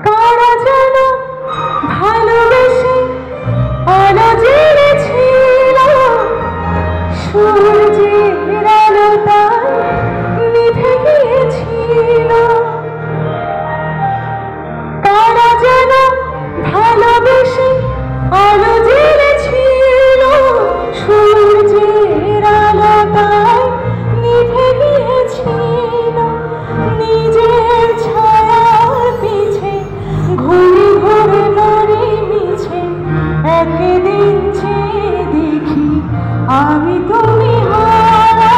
কারা যেন ভালোবেসে আলো জেনেছিল, সূর্যের আলো তাই নিভে গিয়েছিল। কারা যেন ভালোবেসে আলো জেনেছিল, সূর্যের আলো তাই নিভে গিয়েছিল। নিজের ছায়ার পিছে ঘুরে ঘুরে মরে মিছে, একদিন চেয়ে দেখি আমি তুমি হারা,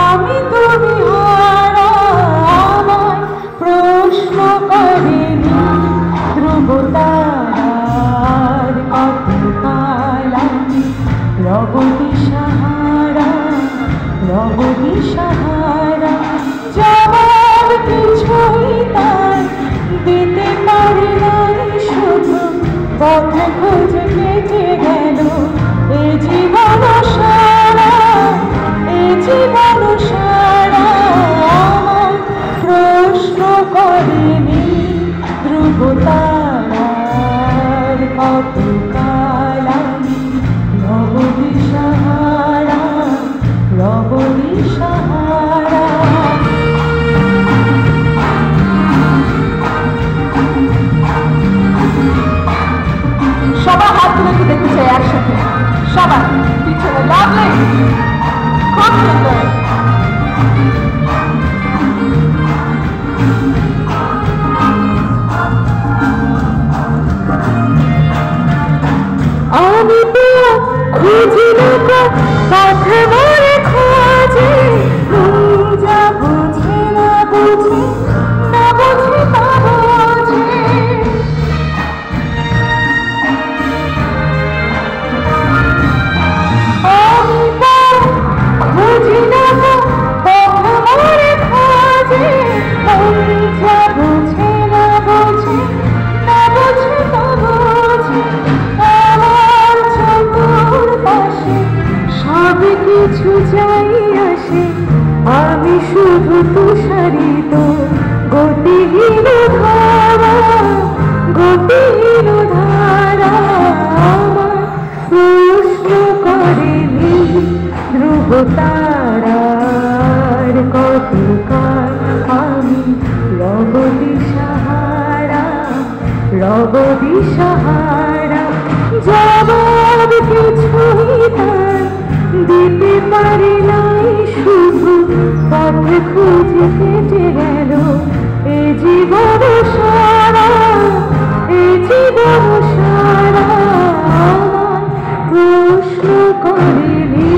আমি তুমি হারা। আমায় প্রশ্ন করেনি ধ্রুব তারার, কতকাল আমি রব দিশাহারা, রব দিশাহারা। জবাব কিছুই তাই দিতে পারি নাই, শুধু পথে খুঁজে কেটে গেল এ জীবন সারা, এ জীবন সারা। আমায় প্রশ্ন করেনি ধ্রুব তারার, কতকাল আমি রব দিশাহারা, রব দিশাহারা। সবার হাত তুলে দেখতে চাই একসাথে, সবার পিছনে। লাভলি, খুব সুন্দর। আমি তো খুঁজি না পথে মরে খোঁজে, যা বুঝে না বুঝে, না বুঝে তা বোঝে। আমি তো খুঁজি না পথে মরে খোঁজে, যা বুঝে না বুঝে, না বুঝে তা বোঝে। আমার চতুর পাশে সব কিছু যাই আসে, আমি শুধু তুষারিত গতিহীন ধারা, গতিহীন ধারা। আমার প্রশ্ন করেনি ধ্রুব তারার, কতকাল আমি রব দিশাহারা, রব দিশাহারা। জবাব কিছুই তাই দিতে পারি নাই, শুধু পথে খুঁজে কেটে গেল এ জীবন সারা, এ জীবন সারা। আমায় প্রশ্ন করেনি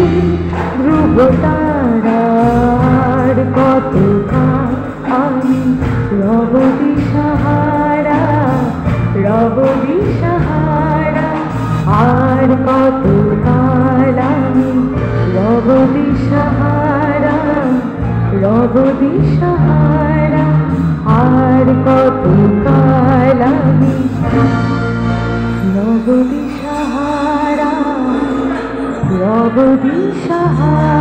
ধ্রুব তারার, কতকাল আমি রব দিশাহারা, রব দিশাহারা। আর কতকাল আমি রব দিশাহারা, রব দিশাহারা। আর কতকাল আমি রব দিশাহারা, রব দিশাহারা।